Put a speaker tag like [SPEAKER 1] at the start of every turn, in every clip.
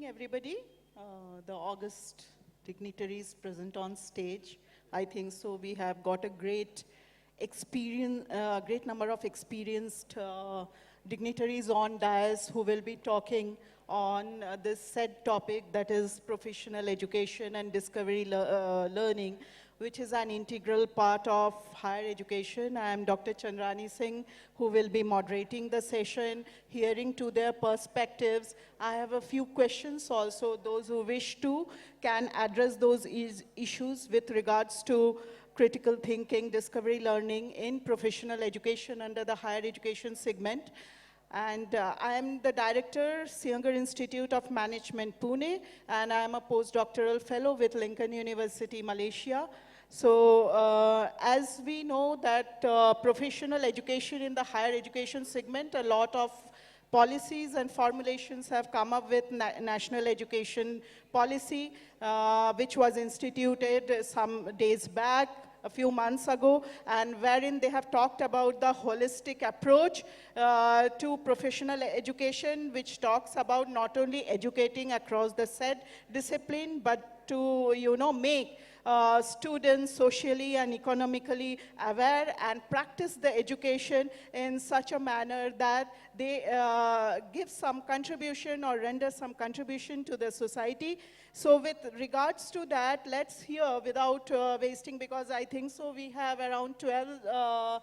[SPEAKER 1] evening, everybody. The August dignitaries present on stage. I think so. We have got a great experience, great number of experienced dignitaries on dais who will be talking on this said topic, that is professional education and discovery learning, which is an integral part of higher education. I am Dr. Chandrani Singh, who will be moderating the session, hearing to their perspectives. I have a few questions also. Those who wish to can address those issues with regards to critical thinking, discovery learning in professional education under the higher education segment. And I am the director, Singer Institute of Management, Pune, and I am a postdoctoral fellow with Lincoln University, Malaysia. So as we know that professional education in the higher education segment, a lot of policies and formulations have come up with national education policy, which was instituted some days back, a few months ago, and wherein they have talked about the holistic approach to professional education, which talks about not only educating across the said discipline, but to, make students socially and economically aware and practice the education in such a manner that they give some contribution or render some contribution to the society. So with regards to that, let's hear without wasting, because I think so we have around 12 or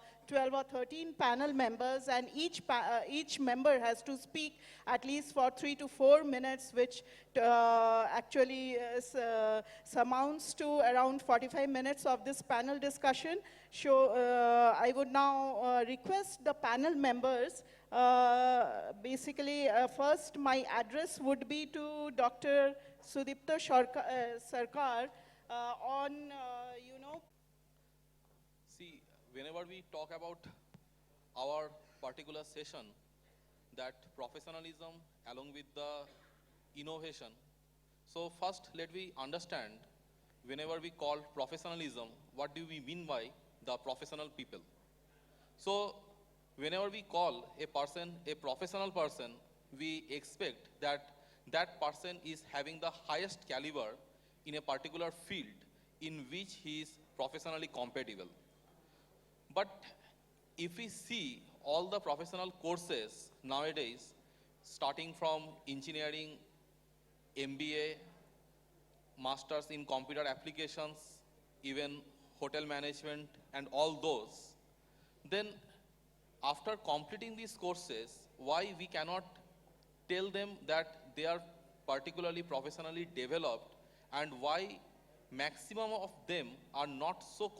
[SPEAKER 1] 13 panel members, and each member has to speak at least for 3 to 4 minutes, which actually amounts to around 45 minutes of this panel discussion. So I would now request the panel members. Basically, first my address would be to Dr. Sudipta Sarkar on,
[SPEAKER 2] See, whenever we talk about our particular session, that professionalism along with the innovation. So first, let me understand, whenever we call professionalism, what do we mean by the professional people? So whenever we call a person a professional person, we expect that that person is having the highest caliber in a particular field in which he is professionally compatible. But if we see all the professional courses nowadays, starting from engineering, MBA, masters in computer applications, even hotel management and all those, then after completing these courses, why we cannot tell them that they are particularly professionally developed, and why maximum of them are not so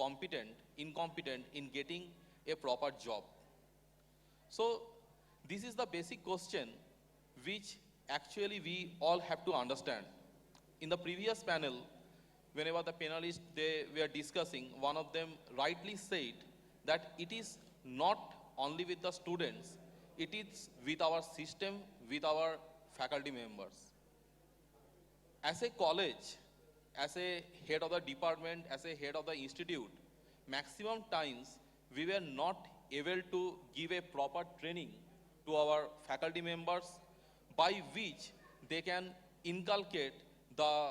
[SPEAKER 2] incompetent in getting a proper job? So this is the basic question which actually we all have to understand. In the previous panel, whenever the panelists they were discussing, one of them rightly said that it is not only with the students, it is with our system, with our faculty members. As a college, as a head of the department, as a head of the institute, maximum times we were not able to give a proper training to our faculty members by which they can inculcate the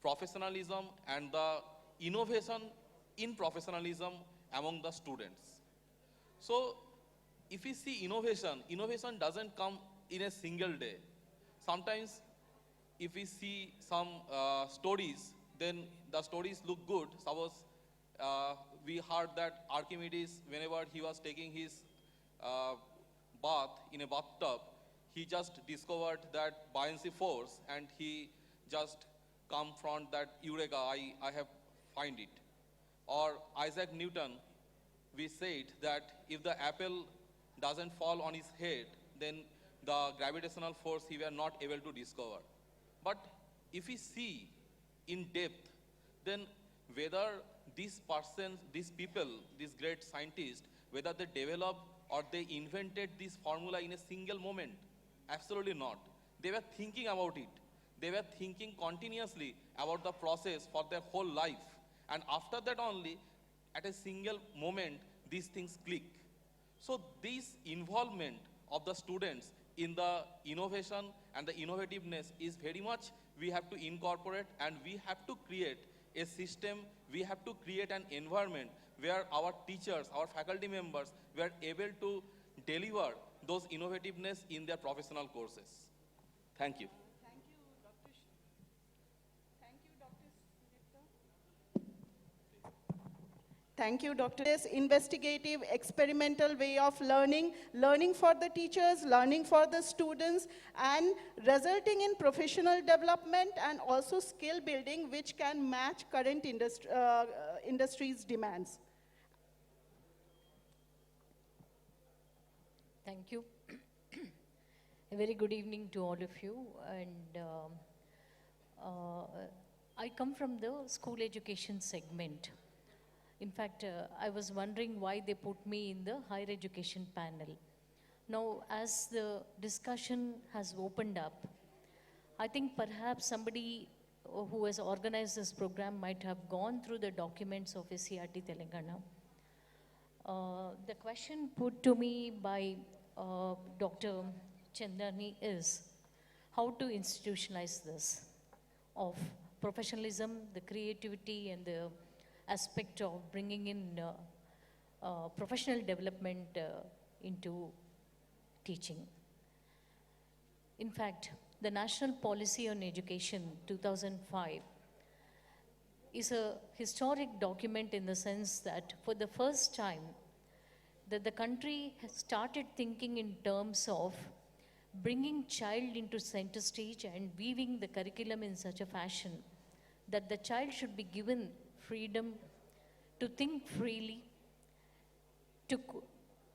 [SPEAKER 2] professionalism and the innovation in professionalism among the students. So if we see innovation doesn't come in a single day. Sometimes if we see some stories, then the stories look good. Suppose we heard that Archimedes, whenever he was taking his bath in a bathtub, he just discovered that buoyancy force, and he just come from that eureka, I have find it. Or Isaac Newton, we said that if the apple doesn't fall on his head, then the gravitational force he were not able to discover. But if we see in depth, then whether these persons, these people, these great scientists, whether they developed or they invented this formula in a single moment, absolutely not. They were thinking about it. They were thinking continuously about the process for their whole life. And after that only, at a single moment, these things click. So this involvement of the students in the innovation and the innovativeness is very much we have to incorporate, and we have to create a system, we have to create an environment where our teachers, our faculty members were able to deliver those innovativeness in their professional courses. Thank you.
[SPEAKER 1] Thank you, Dr. Thank you, Dr. Thank you, Dr. This investigative, experimental way of learning, learning for the teachers, learning for the students, and resulting in professional development and also skill building, which can match current industry's demands.
[SPEAKER 3] Thank you. A very good evening to all of you. And I come from the school education segment. In fact, I was wondering why they put me in the higher education panel. Now, as the discussion has opened up, I think perhaps somebody who has organized this program might have gone through the documents of SCRT Telangana. The question put to me by Dr. Chandani is how to institutionalize this of professionalism, the creativity, and the aspect of bringing in professional development into teaching. In fact, the National Policy on Education 2005 is a historic document in the sense that for the first time that the country has started thinking in terms of bringing child into center stage and weaving the curriculum in such a fashion that the child should be given freedom to think freely, to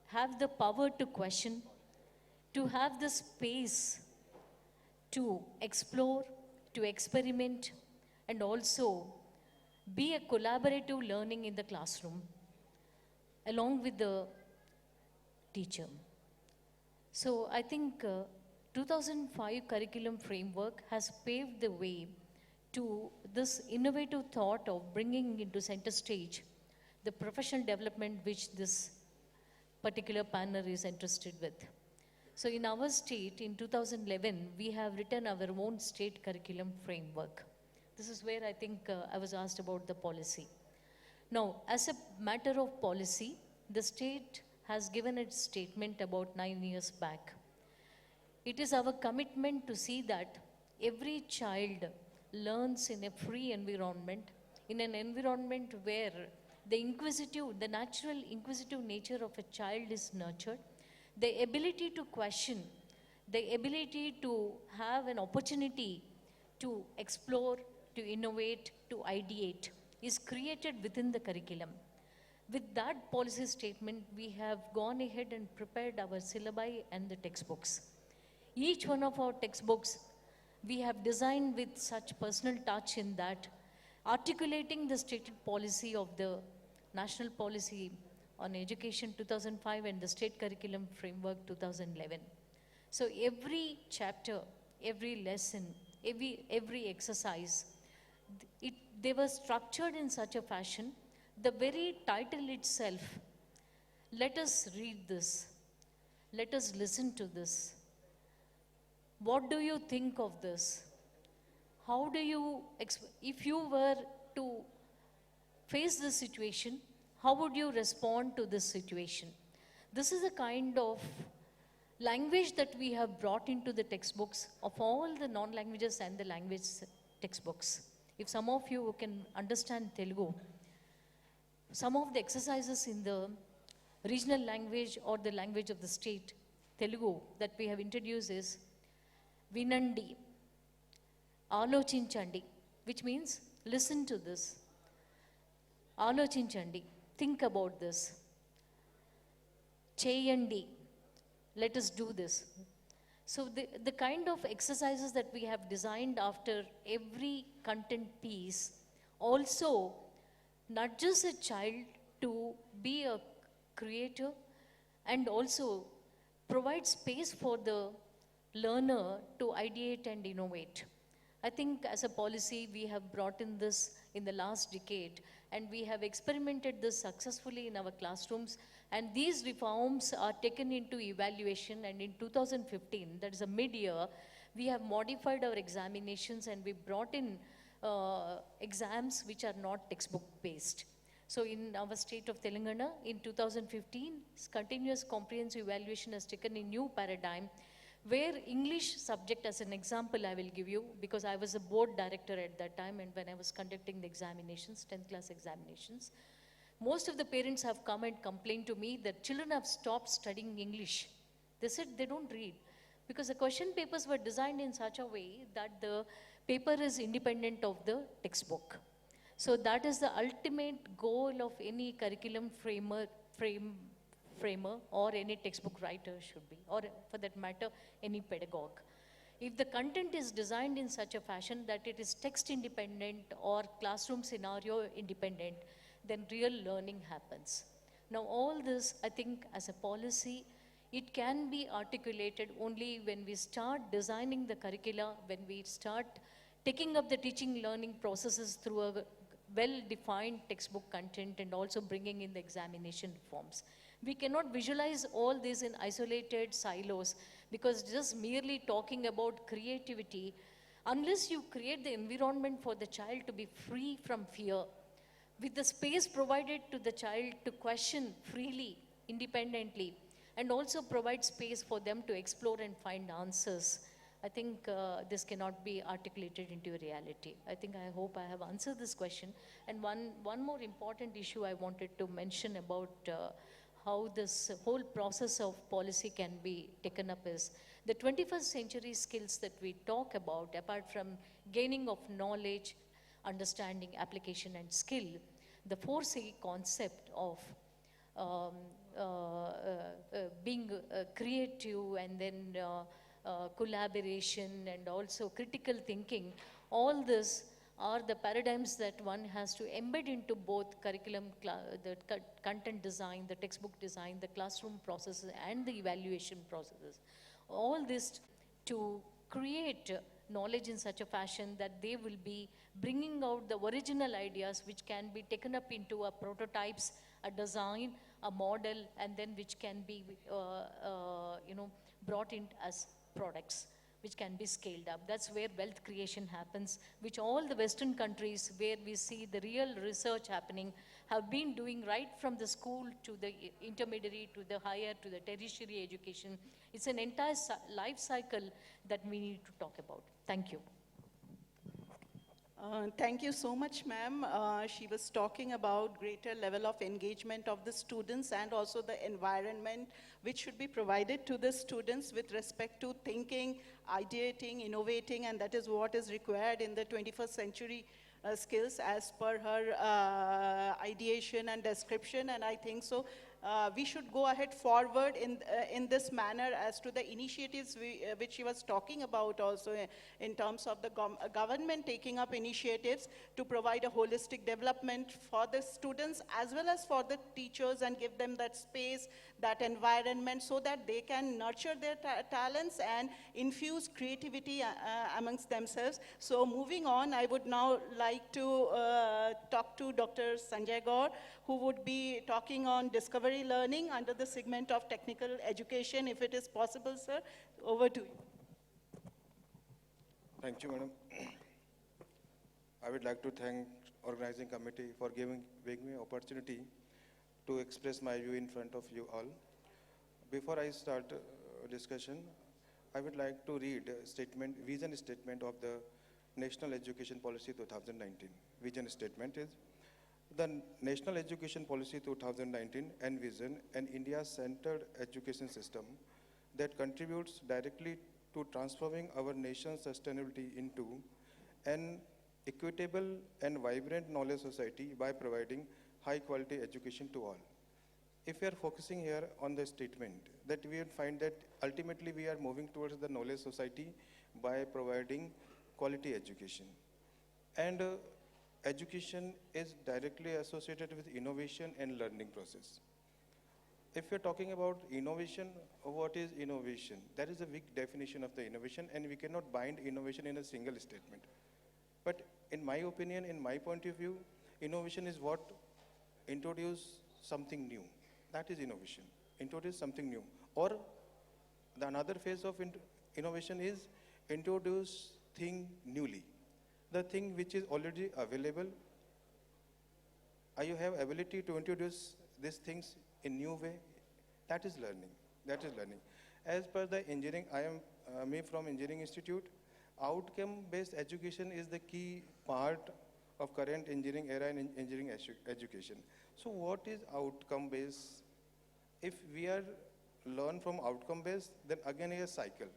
[SPEAKER 3] have the power to question, to have the space to explore, to experiment, and also be a collaborative learning in the classroom along with the teacher. So I think 2005 curriculum framework has paved the way to this innovative thought of bringing into center stage the professional development which this particular panel is interested with. So in our state, in 2011, we have written our own state curriculum framework. This is where I think I was asked about the policy. Now, as a matter of policy, the state has given its statement about 9 years back. It is our commitment to see that every child learns in a free environment, in an environment where the natural inquisitive nature of a child is nurtured, the ability to question, the ability to have an opportunity to explore, to innovate, to ideate is created within the curriculum. With that policy statement, we have gone ahead and prepared our syllabi and the textbooks. Each one of our textbooks we have designed with such personal touch in that, articulating the stated policy of the National Policy on Education 2005 and the State Curriculum Framework 2011. So every chapter, every lesson, every exercise, they were structured in such a fashion, the very title itself, let us read this, let us listen to this. What do you think of this? How do you, if you were to face this situation, how would you respond to this situation? This is a kind of language that we have brought into the textbooks of all the non-languages and the language textbooks. If some of you can understand Telugu, some of the exercises in the regional language or the language of the state, Telugu, that we have introduced is Vinandi, Alochinchandi, which means listen to this. Alochinchandi, think about this. Cheyandi, let us do this. So the kind of exercises that we have designed after every content piece also nudges a child to be a creator and also provide space for the learner to ideate and innovate. I think as a policy, we have brought in this in the last decade, and we have experimented this successfully in our classrooms. And these reforms are taken into evaluation. And in 2015, that is a mid-year, we have modified our examinations and we brought in exams which are not textbook based. So in our state of Telangana, in 2015, continuous comprehensive evaluation has taken a new paradigm where English subject, as an example I will give you, because I was a board director at that time and when I was conducting the examinations, 10th class examinations, most of the parents have come and complained to me that children have stopped studying English. They said they don't read because the question papers were designed in such a way that the paper is independent of the textbook. So that is the ultimate goal of any curriculum framer or any textbook writer should be, or for that matter, any pedagogue. If the content is designed in such a fashion that it is text independent or classroom scenario independent, then real learning happens. Now all this, I think as a policy, it can be articulated only when we start designing the curricula, when we start taking up the teaching learning processes through a well-defined textbook content and also bringing in the examination reforms. We cannot visualize all this in isolated silos because just merely talking about creativity, unless you create the environment for the child to be free from fear, with the space provided to the child to question freely, independently, and also provide space for them to explore and find answers, I think this cannot be articulated into a reality. I hope I have answered this question. And one more important issue I wanted to mention about how this whole process of policy can be taken up is the 21st century skills that we talk about, apart from gaining of knowledge, understanding, application, and skill, the 4C concept of being creative and then collaboration and also critical thinking, all this are the paradigms that one has to embed into both curriculum, the content design, the textbook design, the classroom processes and the evaluation processes. All this to create knowledge in such a fashion that they will be bringing out the original ideas which can be taken up into a prototypes, a design, a model, and then which can be brought in as products which can be scaled up. That's where wealth creation happens, which all the Western countries where we see the real research happening have been doing right from the school to the intermediary to the higher to the tertiary education. It's an entire life cycle that we need to talk about. Thank you.
[SPEAKER 1] Thank you so much, ma'am. She was talking about greater level of engagement of the students and also the environment which should be provided to the students with respect to thinking, ideating, innovating, and that is what is required in the 21st century skills as per her ideation and description. And I think so. We should go ahead forward in this manner as to the initiatives which she was talking about also in terms of the government taking up initiatives to provide a holistic development for the students as well as for the teachers and give them that space, that environment so that they can nurture their talents and infuse creativity amongst themselves. So moving on, I would now like to talk to Dr. Sanjay Gaur, who would be talking on discovery learning under the segment of technical education. If it is possible, sir, over to you.
[SPEAKER 4] Thank you, madam. I would like to thank organizing committee for giving me opportunity to express my view in front of you all. Before I start discussion, I would like to read a statement, vision statement of the National Education Policy 2019. Vision statement is, the National Education Policy 2019 envision an India-centered education system that contributes directly to transforming our nation's sustainability into an equitable and vibrant knowledge society by providing high-quality education to all. If we are focusing here on the statement, that we would find that ultimately we are moving towards the knowledge society by providing quality education. And education is directly associated with innovation and learning process. if you're talking about innovation, what is innovation? That is a weak definition of the innovation, and we cannot bind innovation in a single statement. But in my opinion, in my point of view, innovation is what introduce something new. That is innovation. Introduce something new. Or the another phase of innovation is introduce thing newly. The thing which is already available, you have ability to introduce these things in new way. That is learning. That is learning. As per the engineering, I am me from Engineering Institute. Outcome-based education is the key part of current engineering era and engineering education. So what is outcome-based? If we are learn from outcome-based, then again a cycle.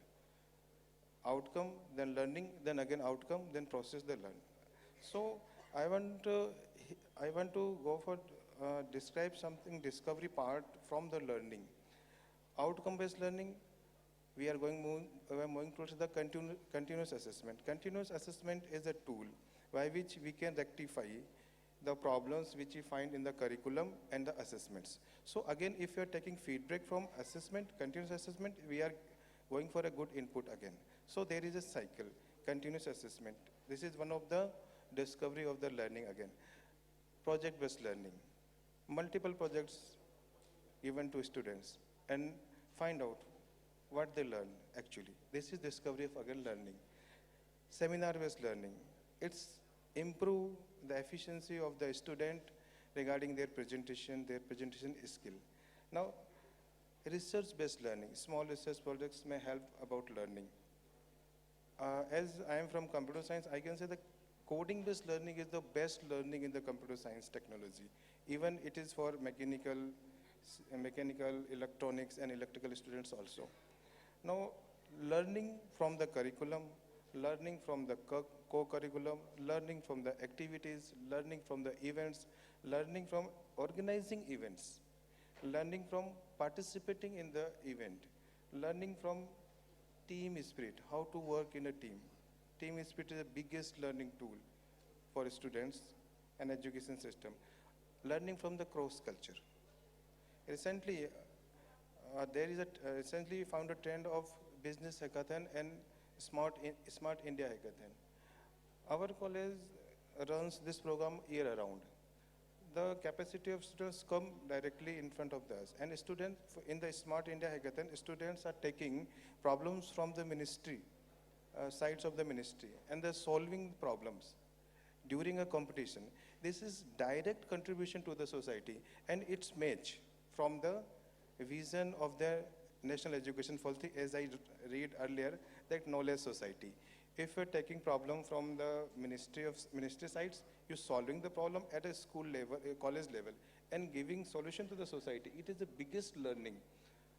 [SPEAKER 4] Outcome, then learning, then again outcome, then process the learn. So I want to go for describe something discovery part from the learning. Outcome-based learning, we are moving towards the continuous assessment. Continuous assessment is a tool by which we can rectify the problems which we find in the curriculum and the assessments. So again, if you are taking feedback from assessment, continuous assessment, we are going for a good input again. So there is a cycle, continuous assessment. This is one of the discovery of the learning again. Project-based learning. Multiple projects given to students and find out what they learn actually. This is discovery of again learning. Seminar-based learning. It's improve the efficiency of the student regarding their presentation skill. Now, research-based learning. Small research projects may help about learning. As I am from computer science, I can say that coding-based learning is the best learning in the computer science technology. Even it is for mechanical, electronics, and electrical students also. Now, learning from the curriculum, learning from the co-curriculum, learning from the activities, learning from the events, learning from organizing events, learning from participating in the event, learning from team spirit, how to work in a team. Team spirit is the biggest learning tool for students and education system. Learning from the cross culture. Recently, recently we found a trend of business hackathon and smart India hackathon. Our college runs this program year around. The capacity of students come directly in front of us. And students in the Smart India Hackathon, students are taking problems from the ministry, sides of the ministry, and they're solving problems during a competition. This is direct contribution to the society, and it's match from the vision of the national education policy, as I read earlier, that knowledge society. If you're taking problem from the ministry sides, you're solving the problem at a school level, a college level, and giving solution to the society. It is the biggest learning.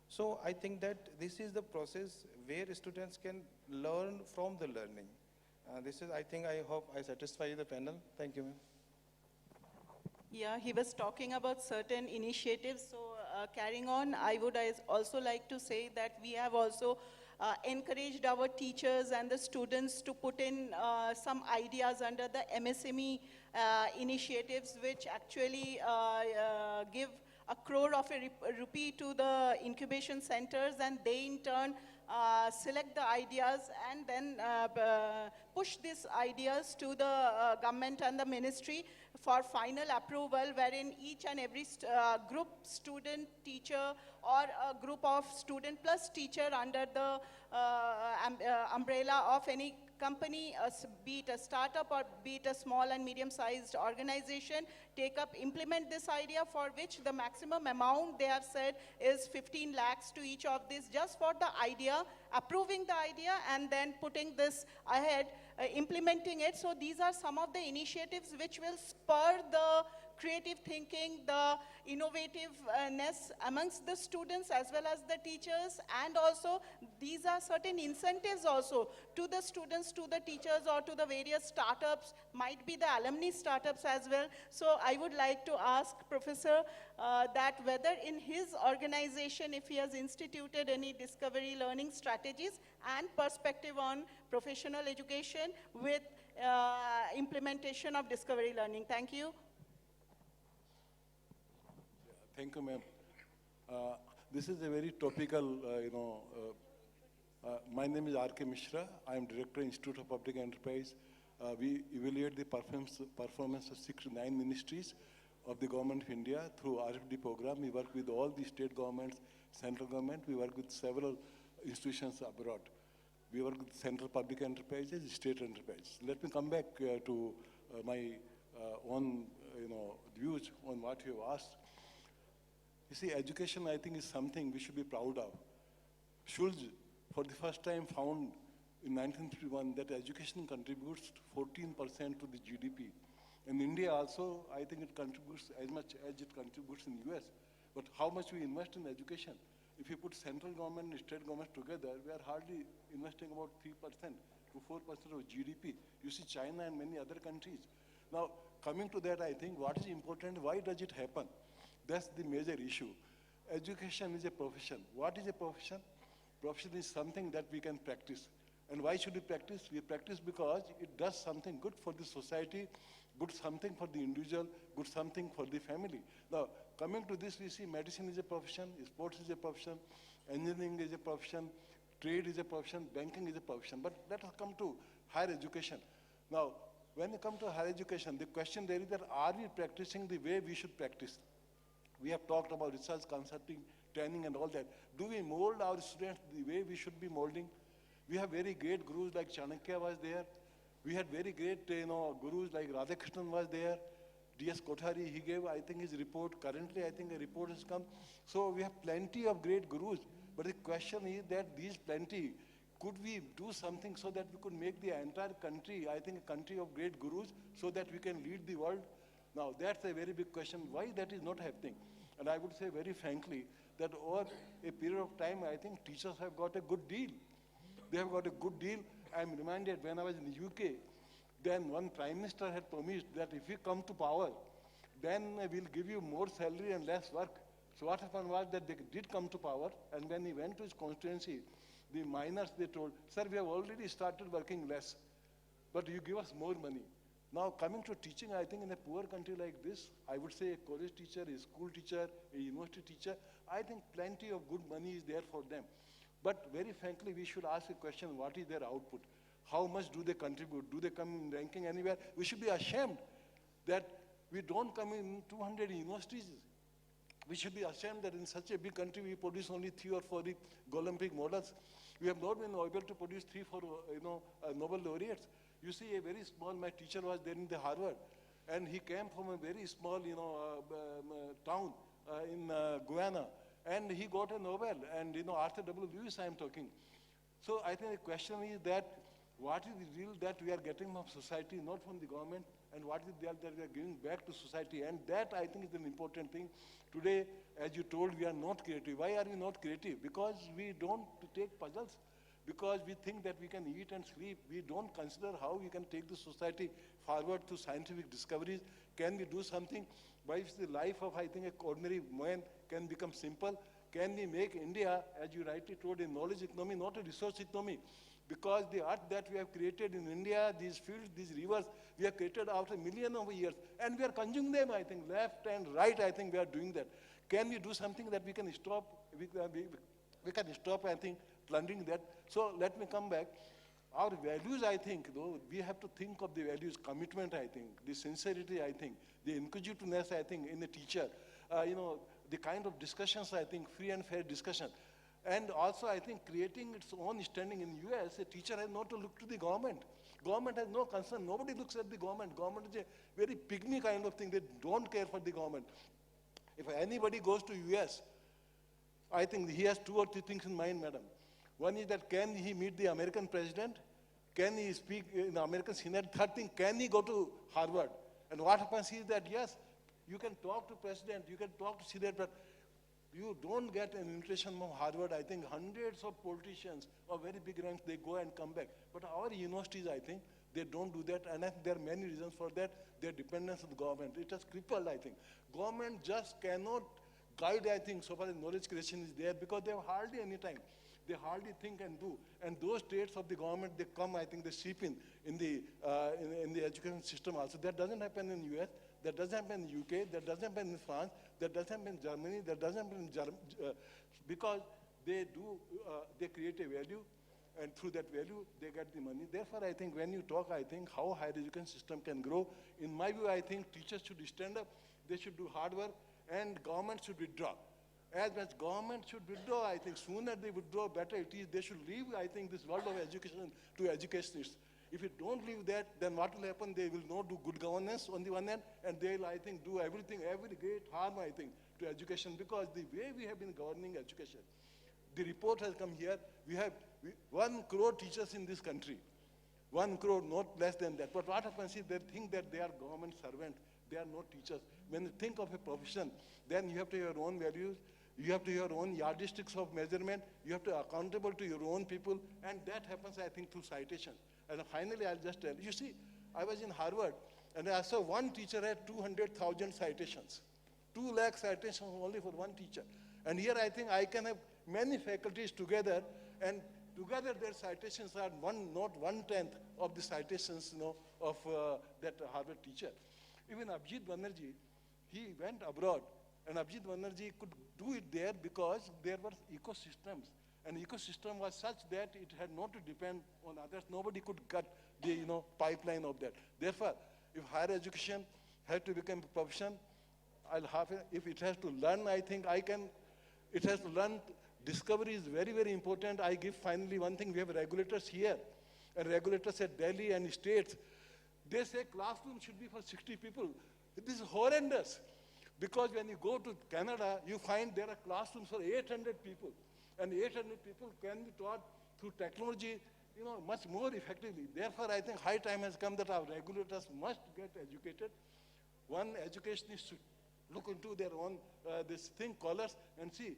[SPEAKER 4] So I think that this is the process where students can learn from the learning. I hope I satisfy the panel. Thank you, ma'am.
[SPEAKER 1] Yeah, he was talking about certain initiatives. So carrying on, I would also like to say that we have also encouraged our teachers and the students to put in some ideas under the MSME initiatives, which actually give 1 crore of a rupee to the incubation centers, and they in turn select the ideas and then push these ideas to the government and the ministry for final approval, wherein each and every group, student, teacher, or a group of student plus teacher under the umbrella of any company, be it a startup or be it a small and medium-sized organization, implement this idea, for which the maximum amount they have said is 15 lakhs to each of these, just for the idea, approving the idea, and then putting this ahead, implementing it. So these are some of the initiatives which will spur the creative thinking, the innovativeness amongst the students as well as the teachers, and also these are certain incentives also to the students, to the teachers, or to the various startups, might be the alumni startups as well. So I would like to ask Professor that whether in his organization, if he has instituted any discovery learning strategies and perspective on professional education with implementation of discovery learning. Thank you.
[SPEAKER 5] Thank you, ma'am. Uh, this is a very topical, my name is Mishra. I am Director, Institute of Public Enterprise. We evaluate the performance of 69 ministries of the Government of India through RFD program. We work with all the state governments, central government. We work with several institutions abroad. We work with central public enterprises, state enterprises. Let me come back to my own views on what you have asked. You see, education, I think, is something we should be proud of. Schulz, for the first time, found in 1951 that education contributes 14% to the GDP. In India also, I think it contributes as much as it contributes in the US. But how much we invest in education? If you put central government and state government together, we are hardly investing about 3% to 4% of GDP. You see China and many other countries. Now, coming to that, I think what is important, why does it happen? That's the major issue. Education is a profession. What is a profession? Profession is something that we can practice. And why should we practice? We practice because it does something good for the society, good something for the individual, good something for the family. Now, coming to this, we see medicine is a profession, sports is a profession, engineering is a profession, trade is a profession, banking is a profession. But let us come to higher education. Now, when you come to higher education, the question there is that are we practicing the way we should practice? We have talked about research, consulting, training and all that. Do we mold our students the way we should be molding? We have very great gurus like Chanakya was there. We had very great gurus like Radhakrishnan was there. D.S. Kothari, he gave, I think, his report. Currently, I think a report has come. So we have plenty of great gurus. But the question is that these plenty, could we do something so that we could make the entire country, I think, a country of great gurus so that we can lead the world? Now, that's a very big question. Why that is not happening? And I would say very frankly that over a period of time, I think teachers have got a good deal. They have got a good deal. I'm reminded when I was in the UK, then one prime minister had promised that if you come to power, then we'll give you more salary and less work. So what happened was that they did come to power, and when he went to his constituency, the miners, they told, sir, we have already started working less, but you give us more money. Now, coming to teaching, I think in a poor country like this, I would say a college teacher, a school teacher, a university teacher, I think plenty of good money is there for them. But very frankly, we should ask a question, what is their output? How much do they contribute? Do they come in ranking anywhere? We should be ashamed that we don't come in 200 universities. We should be ashamed that in such a big country, we produce only 3 or 4 Olympic models. We have not been able to produce 3 or 4 Nobel laureates. You see, a very small, my teacher was there in the Harvard, and he came from a very small, town in Guyana, and he got a Nobel, and, Arthur W. Lewis I am talking. So I think the question is that what is the real that we are getting from society, not from the government, and what is that we are giving back to society, and that I think is an important thing. Today, as you told, we are not creative. Why are we not creative? Because we don't take puzzles. Because we think that we can eat and sleep. We don't consider how we can take the society forward to scientific discoveries. Can we do something by which the life of, I think, an ordinary man can become simple? Can we make India, as you rightly told, a knowledge economy, not a resource economy? Because the earth that we have created in India, these fields, these rivers, we have created after millions of years. And we are consuming them, I think, left and right, I think we are doing that. Can we do something that we can stop, we can stop, I think, plundering that? So let me come back. Our values, I think, though, we have to think of the values, commitment, I think, the sincerity, I think, the inquisitiveness, I think, in the teacher, the kind of discussions, I think, free and fair discussion. And also, I think, creating its own standing in US, a teacher has not to look to the government. Government has no concern. Nobody looks at the government. Government is a very pygmy kind of thing. They don't care for the government. If anybody goes to US, I think he has 2 or 3 things in mind, madam. One is that can he meet the American president? Can he speak in the American Senate? Third thing, can he go to Harvard? And what happens is that, yes, you can talk to president, you can talk to Senate, but you don't get an invitation from Harvard. I think hundreds of politicians of very big ranks, they go and come back. But our universities, I think, they don't do that. And I think there are many reasons for that. Their dependence on the government. It has crippled, I think. Government just cannot guide, I think, so far as knowledge creation is there, because they have hardly any time. they hardly think and do. And those states of the government, they come, I think they seep in the education system also. That doesn't happen in US, that doesn't happen in UK, that doesn't happen in France, that doesn't happen in Germany, that doesn't happen in because they they create a value, and through that value, they get the money. Therefore, I think when you talk, I think how higher education system can grow. In my view, I think teachers should stand up, they should do hard work, and government should withdraw. As much government should withdraw, I think sooner they withdraw, better it is. They should leave, I think, this world of education to educationists. If you don't leave that, then what will happen? They will not do good governance on the one hand, and they'll, I think, do everything, every great harm, I think, to education, because the way we have been governing education, the report has come here, we have 1 crore teachers in this country. 1 crore, not less than that. But what happens is they think that they are government servants, they are not teachers. When you think of a profession, then you have to have your own values, you have to have your own yardsticks of measurement, you have to be accountable to your own people, and that happens, I think, through citation. And finally, I'll just tell you, see, I was in Harvard, and I saw one teacher had 200,000 citations. 2 lakh citations only for one teacher. And here I think I can have many faculties together, and together their citations are not 1/10 of the citations, of that Harvard teacher. Even Abhijit Banerjee, he went abroad, and Abhijit Banerjee could do it there because there were ecosystems. And ecosystem was such that it had not to depend on others. Nobody could cut the pipeline of that. Therefore, if higher education has to become a profession, if it has to learn, I think it has to learn. Discovery is very, very important. I give finally one thing, we have regulators here, and regulators at Delhi and states. They say classroom should be for 60 people. This is horrendous. Because when you go to Canada, you find there are classrooms for 800 people. And 800 people can be taught through technology, much more effectively. Therefore, I think high time has come that our regulators must get educated. One educationist should look into their own, this thing, colors, and see,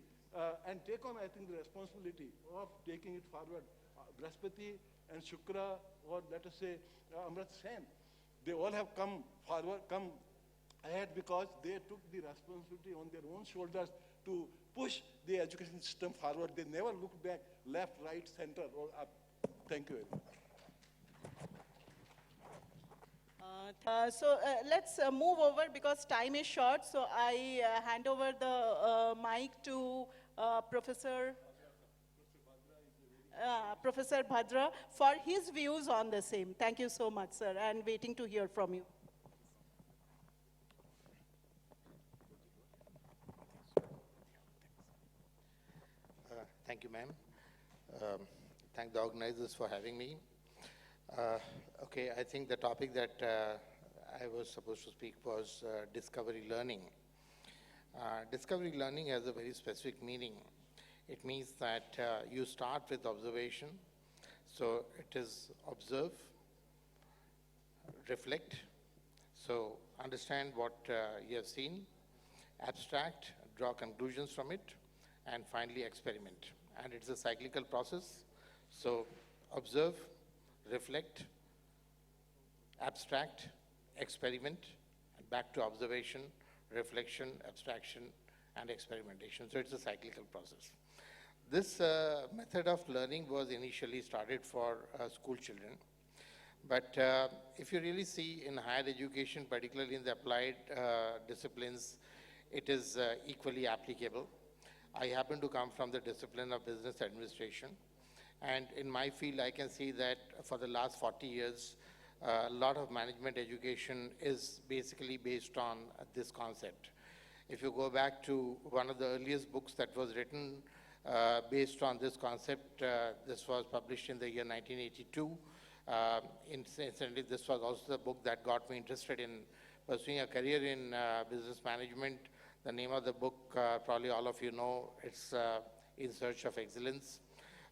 [SPEAKER 5] and take on, I think, the responsibility of taking it forward. Brahaspati and Shukra, or let us say, Amrit Sen, they all have come forward, come ahead because they took the responsibility on their own shoulders to push the education system forward. They never looked back, left, right, center, or up. Thank you very much.
[SPEAKER 1] Let's move over because time is short. So I hand over the mic to Professor Bhadra for his views on the same. Thank you so much, sir, and waiting to hear from you.
[SPEAKER 6] Thank you, ma'am. Thank the organizers for having me. Okay, I think the topic that I was supposed to speak was discovery learning. Discovery learning has a very specific meaning. It means that you start with observation. So it is observe, reflect. So understand what you have seen, abstract, draw conclusions from it, and finally experiment. And it's a cyclical process. So observe, reflect, abstract, experiment, and back to observation, reflection, abstraction, and experimentation. So it's a cyclical process. This method of learning was initially started for school children. But if you really see in higher education, particularly in the applied disciplines, it is equally applicable. I happen to come from the discipline of business administration. And in my field, I can see that for the last 40 years, a lot of management education is basically based on this concept. If you go back to one of the earliest books that was written based on this concept, this was published in the year 1982. Incidentally, this was also the book that got me interested in pursuing a career in business management. The name of the book, probably all of you know, it's In Search of Excellence.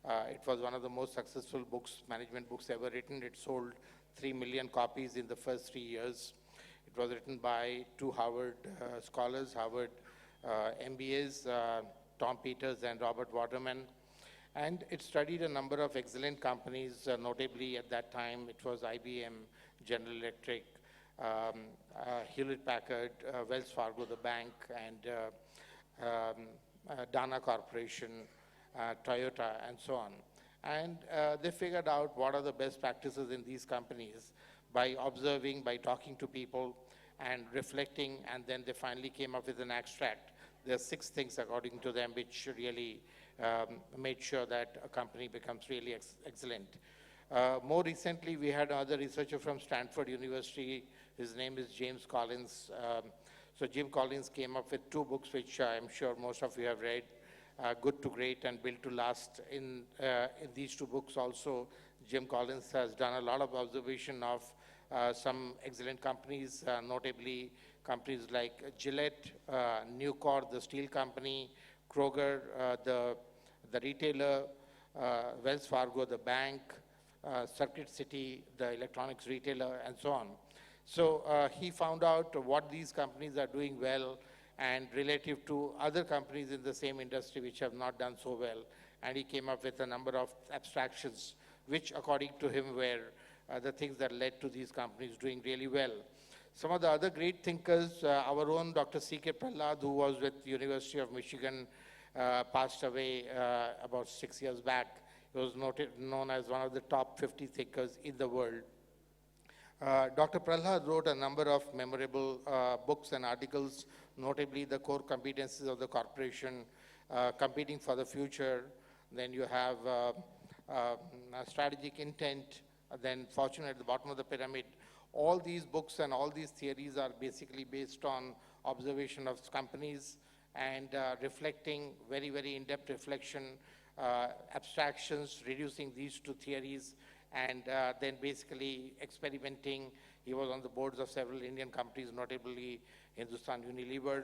[SPEAKER 6] It was one of the most successful books, management books ever written. It sold 3 million copies in the first 3 years. It was written by 2 Harvard scholars, Harvard MBAs, Tom Peters and Robert Waterman. And it studied a number of excellent companies, notably at that time, it was IBM, General Electric, Hewlett-Packard, Wells Fargo, the bank, and Dana Corporation, Toyota, and so on. And they figured out what are the best practices in these companies by observing, by talking to people, and reflecting, and then they finally came up with an extract. There are 6 things, according to them, which really made sure that a company becomes really excellent. More recently, we had another researcher from Stanford University. His name is James Collins. So Jim Collins came up with 2 books, which I'm sure most of you have read, Good to Great and Built to Last. In these 2 books also, Jim Collins has done a lot of observation of some excellent companies, notably companies like Gillette, Nucor, the steel company, Kroger, the retailer, Wells Fargo, the bank, Circuit City, the electronics retailer, and so on. So he found out what these companies are doing well and relative to other companies in the same industry which have not done so well. And he came up with a number of abstractions, which according to him were the things that led to these companies doing really well. Some of the other great thinkers, our own Dr. C.K. Prahlad, who was with the University of Michigan, passed away about 6 years back. He was known as one of the top 50 thinkers in the world. Dr. Prahlad wrote a number of memorable books and articles, notably the core competencies of the corporation, competing for the future. Then you have strategic intent, then fortune at the bottom of the pyramid. All these books and all these theories are basically based on observation of companies and reflecting very, very in-depth reflection, abstractions, reducing these to theories, and then basically experimenting. He was on the boards of several Indian companies, notably Hindustan Unilever.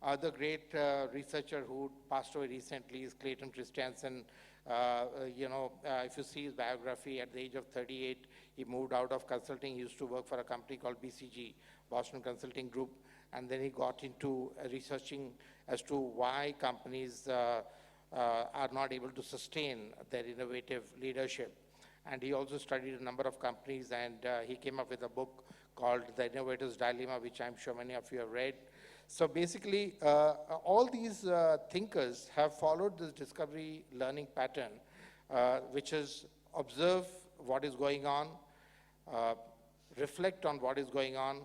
[SPEAKER 6] Other great researcher who passed away recently is Clayton Christensen. If you see his biography, at the age of 38, he moved out of consulting. He used to work for a company called BCG, Boston Consulting Group, and then he got into researching as to why companies are not able to sustain their innovative leadership. And he also studied a number of companies, and he came up with a book called The Innovator's Dilemma, which I'm sure many of you have read. So basically, all these thinkers have followed this discovery learning pattern, which is observe what is going on, reflect on what is going on,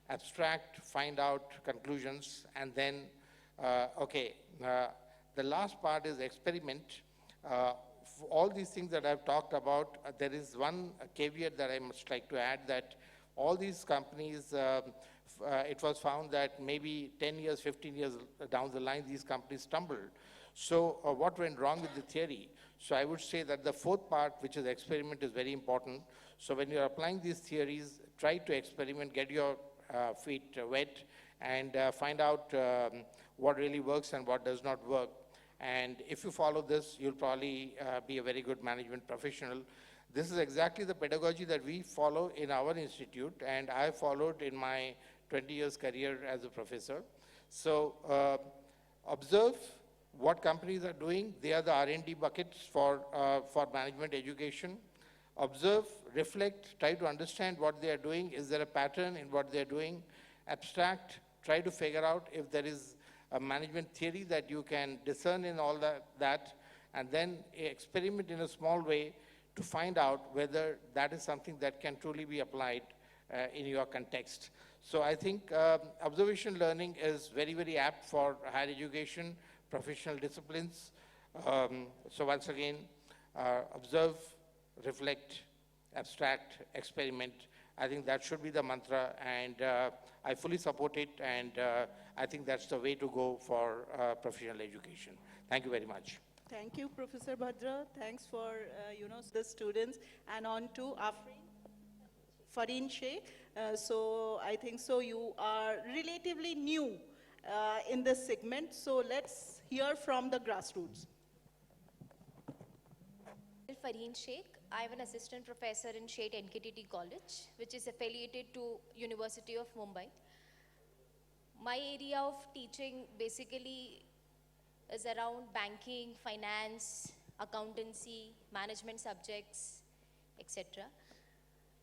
[SPEAKER 6] abstract, find out conclusions, and then, the last part is experiment. All these things that I've talked about, there is one caveat that I must like to add, that all these companies, it was found that maybe 10 years, 15 years down the line, these companies stumbled. So what went wrong with the theory? So I would say that the 4th part, which is experiment, is very important. So when you're applying these theories, try to experiment, get your feet wet, and find out what really works and what does not work. And if you follow this, you'll probably be a very good management professional. This is exactly the pedagogy that we follow in our institute, and I followed in my 20 years career as a professor. So observe what companies are doing. They are the R&D buckets for management education. Observe, reflect, try to understand what they are doing. Is there a pattern in what they're doing? Abstract, try to figure out if there is a management theory that you can discern in all that, and then experiment in a small way to find out whether that is something that can truly be applied in your context. So I think observation learning is very, very apt for higher education, professional disciplines. So once again, observe, reflect, abstract, experiment. I think that should be the mantra, and I fully support it, and I think that's the way to go for professional education. Thank you very much.
[SPEAKER 1] Thank you, Professor Bhadra. Thanks for, the students. And on to Fareen Sheikh. So I think so you are relatively new in this segment. So let's hear from the grassroots.
[SPEAKER 7] Fareen Sheikh. I'm an assistant professor in State NKTT College, which is affiliated to University of Mumbai. My area of teaching basically is around banking, finance, accountancy, management subjects, etc.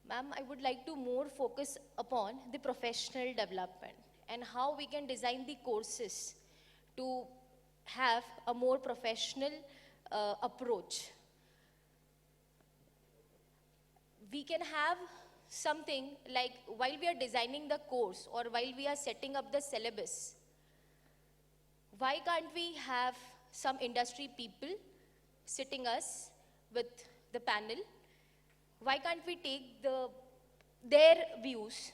[SPEAKER 7] Ma'am, I would like to more focus upon the professional development and how we can design the courses to have a more professional approach. We can have something like while we are designing the course or while we are setting up the syllabus, why can't we have some industry people sitting us with the panel? Why can't we take their views,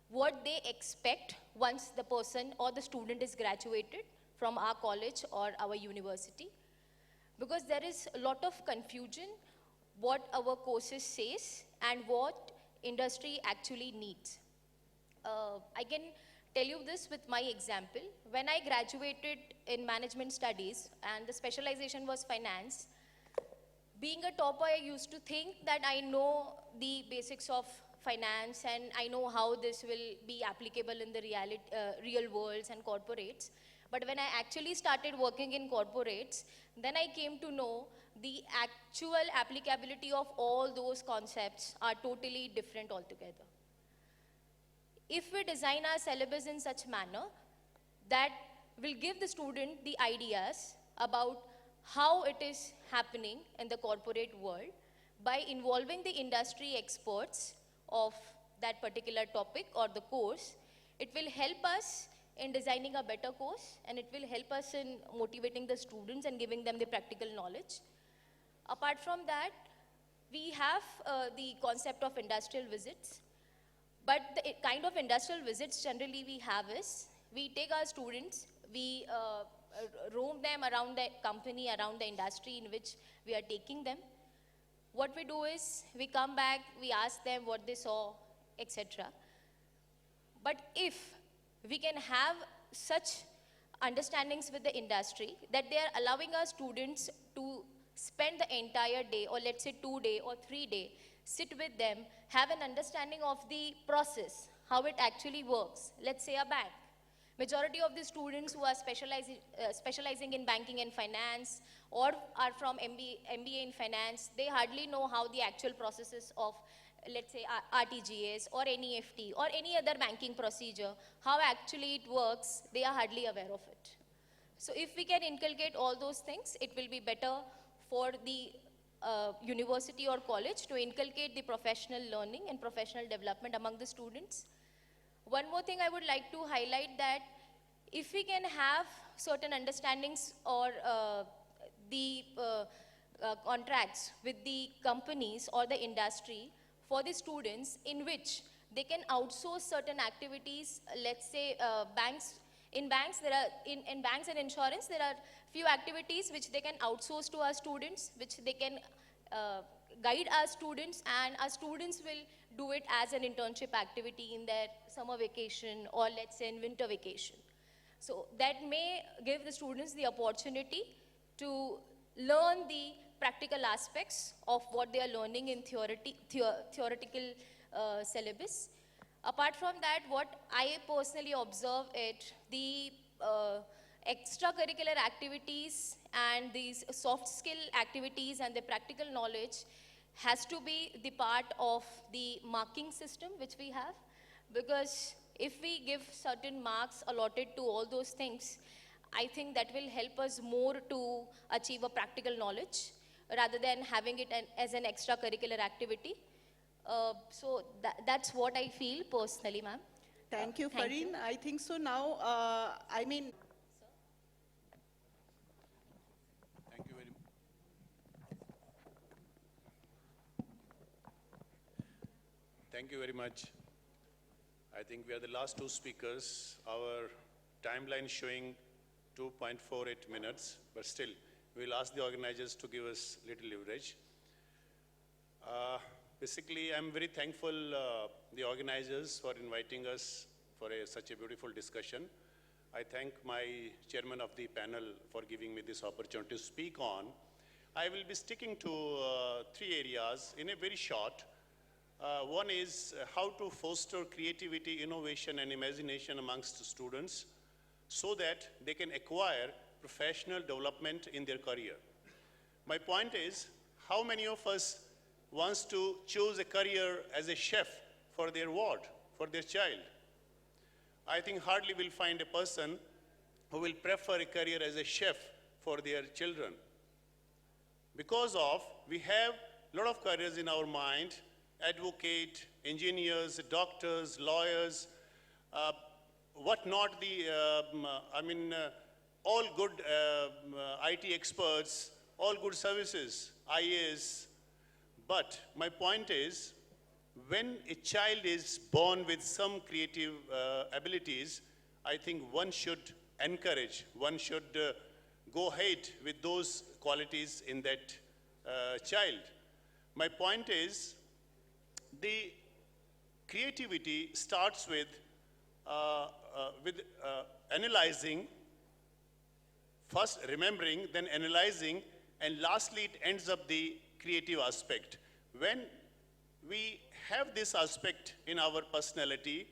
[SPEAKER 7] what they expect once the person or the student is graduated from our college or our university? Because there is a lot of confusion what our courses says and what industry actually needs. I can tell you this with my example. When I graduated in management studies and the specialization was finance, being a topper, I used to think that I know the basics of finance and I know how this will be applicable in the real worlds and corporates. But when I actually started working in corporates, then I came to know the actual applicability of all those concepts are totally different altogether. If we design our syllabus in such manner that will give the student the ideas about how it is happening in the corporate world by involving the industry experts of that particular topic or the course, it will help us in designing a better course and it will help us in motivating the students and giving them the practical knowledge. Apart from that, we have the concept of industrial visits. But the kind of industrial visits generally we have is, we take our students, we roam them around the company, around the industry in which we are taking them. What we do is, we come back, we ask them what they saw, etc. But if we can have such understandings with the industry that they are allowing our students to spend the entire day, or let's say 2 day or 3 day, sit with them, have an understanding of the process, how it actually works. Let's say a bank. Majority of the students who are specializing in banking and finance or are from MBA in finance, they hardly know how the actual processes of, let's say, RTGS or NEFT or any other banking procedure, how actually it works, they are hardly aware of it. So if we can inculcate all those things, it will be better for the university or college to inculcate the professional learning and professional development among the students. One more thing I would like to highlight, that if we can have certain understandings or the contracts with the companies or the industry for the students, in which they can outsource certain activities, let's say in banks and insurance, there are few activities which they can outsource to our students, which they can guide our students, and our students will do it as an internship activity in their summer vacation or let's say in winter vacation. So that may give the students the opportunity to learn the practical aspects of what they are learning in theoretical syllabus. Apart from that, what I personally observe it, the extracurricular activities and these soft skill activities and the practical knowledge has to be the part of the marking system which we have, because if we give certain marks allotted to all those things, I think that will help us more to achieve a practical knowledge rather than having it as an extracurricular activity. So that's what I feel personally, ma'am.
[SPEAKER 1] Thank you,
[SPEAKER 7] Thank
[SPEAKER 1] Fareen.
[SPEAKER 7] you.
[SPEAKER 1] I think so now,
[SPEAKER 5] Thank you very much. Thank you very much. I think we are the last two speakers. Our timeline showing 2.48 minutes, but still, we'll ask the organizers to give us little leverage. Basically, I'm very thankful the organizers for inviting us for such a beautiful discussion. I thank my chairman of the panel for giving me this opportunity to speak on. I will be sticking to 3 areas in a very short. One is how to foster creativity, innovation, and imagination amongst students so that they can acquire professional development in their career. My point is, how many of us wants to choose a career as a chef for their ward, for their child? I think hardly will find a person who will prefer a career as a chef for their children.
[SPEAKER 8] Because of, we have a lot of careers in our mind, advocate, engineers, doctors, lawyers, what not all good IT experts, all good services, IAS. But my point is, when a child is born with some creative abilities, I think one should encourage, one should go ahead with those qualities in that child. My point is, the creativity starts with analyzing, first remembering, then analyzing, and lastly it ends up the creative aspect. When we have this aspect in our personality,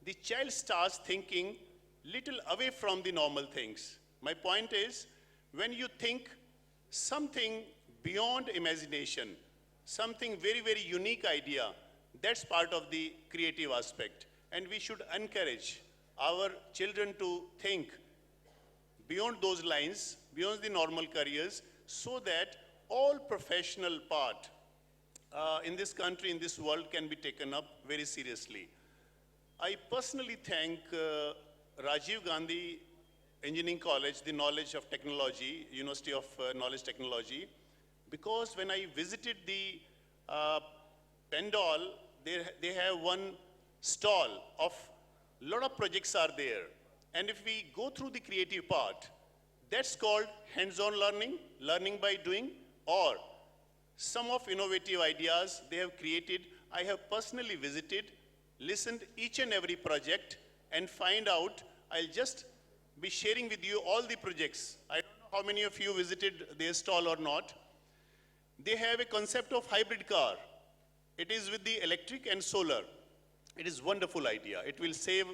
[SPEAKER 8] the child starts thinking little away from the normal things. My point is, when you think something beyond imagination, something very, very unique idea, that's part of the creative aspect. And we should encourage our children to think beyond those lines, beyond the normal careers, so that all professional part in this country, in this world, can be taken up very seriously. I personally thank Rajiv Gandhi Engineering College, the Knowledge of Technology, University of Knowledge Technology, because when I visited the Pendal, they have one stall of lot of projects are there. And if we go through the creative part, that's called hands-on learning, learning by doing, or some of innovative ideas they have created. I have personally visited, listened each and every project, and find out. I'll just be sharing with you all the projects. I don't know how many of you visited their stall or not. They have a concept of hybrid car. It is with the electric and solar. It is a wonderful idea. It will save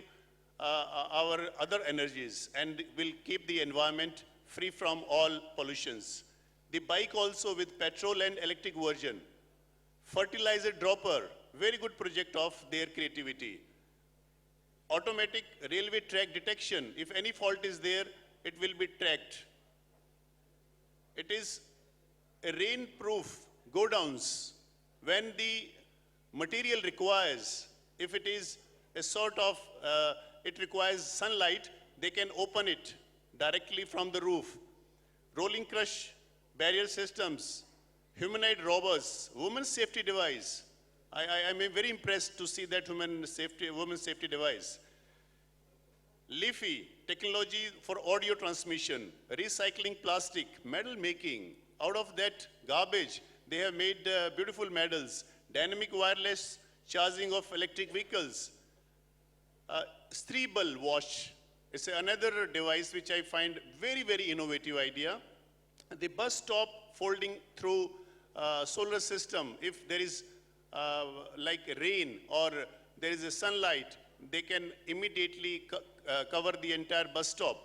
[SPEAKER 8] our other energies and will keep the environment free from all pollutions. The bike also with petrol and electric version. Fertilizer dropper, very good project of their creativity. Automatic railway track detection. If any fault is there, it will be tracked. It is a rain-proof go-downs. When the material requires, if it is a sort of, it requires sunlight, they can open it directly from the roof. Rolling crush barrier systems, humanoid robots, women's safety device. I'm very impressed to see that women's safety device. Leafy technology for audio transmission, recycling plastic, medal making. Out of that garbage, they have made beautiful medals. Dynamic wireless charging of electric vehicles. Streebel watch. It's another device which I find very, very innovative idea. The bus stop folding through solar system. If there is like rain or there is a sunlight, they can immediately cover the entire bus stop.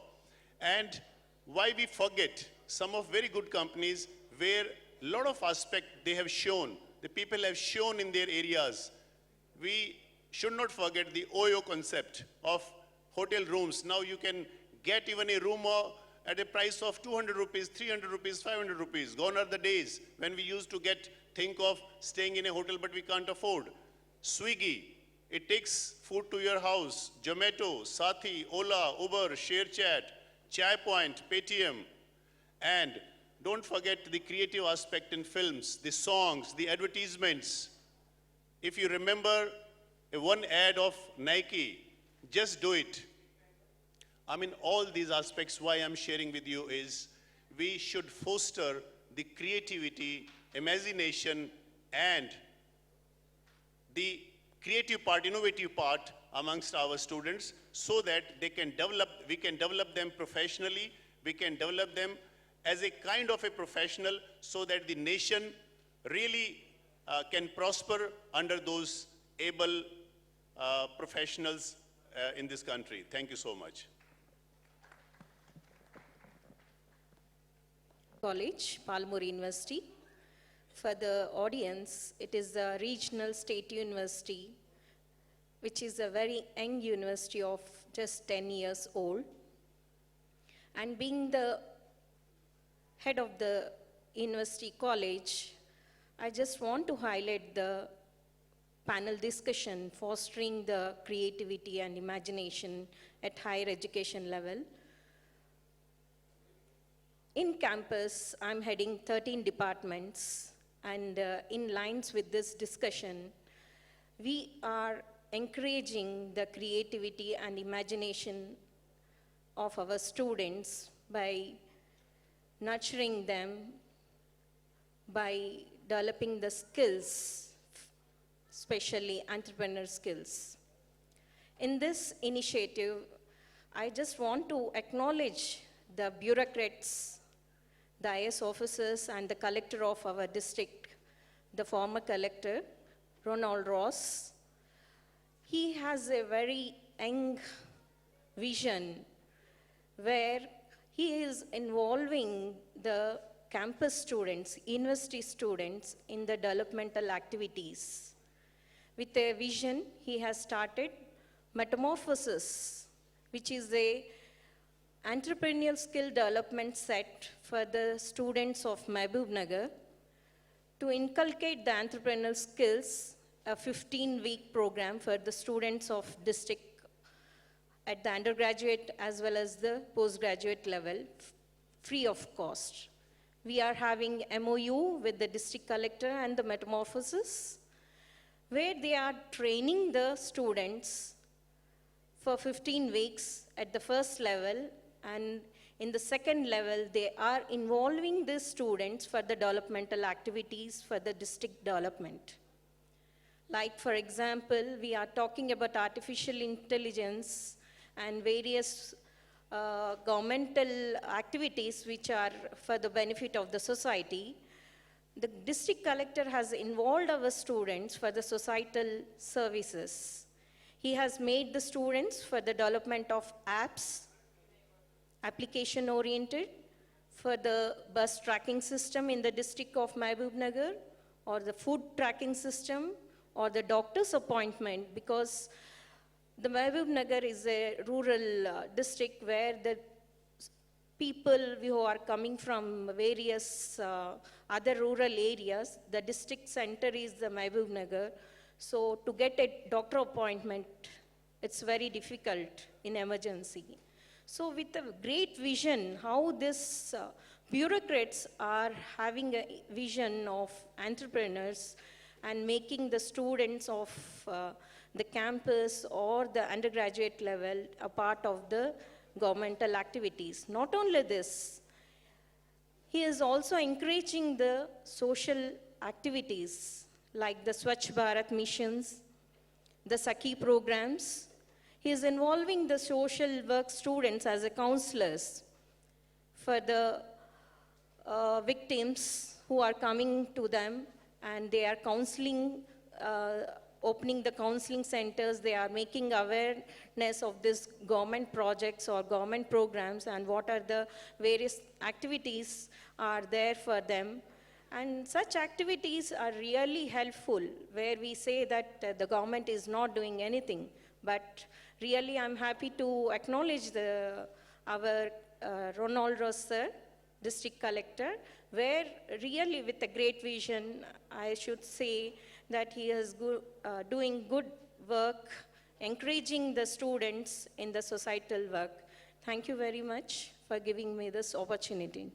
[SPEAKER 8] And why we forget some of very good companies where a lot of aspect they have shown, the people have shown in their areas. We should not forget the OYO concept of hotel rooms. Now you can get even a room at a price of 200 rupees, 300 rupees, 500 rupees. Gone are the days when we used to think of staying in a hotel but we can't afford. Swiggy, it takes food to your house. Zomato, Sathi, Ola, Uber, ShareChat, Chai Point, Paytm. And don't forget the creative aspect in films, the songs, the advertisements. If you remember one ad of Nike, just do it. I mean, all these aspects, why I'm sharing with you is we should foster the creativity, imagination, and the creative part, innovative part amongst our students so that we can develop them professionally, we can develop them as a kind of a professional so that the nation really can prosper under those able professionals in this country. Thank you so much.
[SPEAKER 9] College, Palmore University. For the audience, it is a regional state university, which is a very young university of just 10 years old. And being the head of the University College, I just want to highlight the panel discussion, fostering the creativity and imagination at higher education level. In campus, I'm heading 13 departments, and in lines with this discussion, we are encouraging the creativity and imagination of our students by nurturing them, by developing the skills, especially entrepreneur skills. In this initiative, I just want to acknowledge the bureaucrats, the IS officers, and the collector of our district, the former collector, Ronald Ross. He has a very young vision where he is involving the campus students, university students in the developmental activities. With a vision, he has started Metamorphosis, which is a entrepreneurial skill development set for the students of Mehboob to inculcate the entrepreneurial skills, a 15-week program for the students of district at the undergraduate as well as the postgraduate level, free of cost. We are having MOU with the district collector and the Metamorphosis, where they are training the students for 15 weeks at the first level, and in the second level, they are involving the students for the developmental activities for the district development. Like, for example, we are talking about artificial intelligence and various governmental activities which are for the benefit of the society. The district collector has involved our students for the societal services. He has made the students for the development of apps, application-oriented, for the bus tracking system in the district of Mehboob, or the food tracking system, or the doctor's appointment, because the Mehboob is a rural district where the people who are coming from various other rural areas, the district center is the Mehboob. So to get a doctor appointment, it's very difficult in emergency. So with a great vision, how this bureaucrats are having a vision of entrepreneurs and making the students of the campus or the undergraduate level a part of the governmental activities. Not only this, he is also encouraging the social activities like the Swachh Bharat missions, the Sakhi programs. He is involving the social work students as a counselors for the victims who are coming to them, and they are counseling, opening the counseling centers. They are making awareness of these government projects or government programs and what are the various activities are there for them. And such activities are really helpful, where we say that the government is not doing anything. But really, I'm happy to acknowledge our Ronald Ross sir, district collector, where really with a great vision, I should say that he is doing good work, encouraging the students in the societal work. Thank you very much for giving me this opportunity.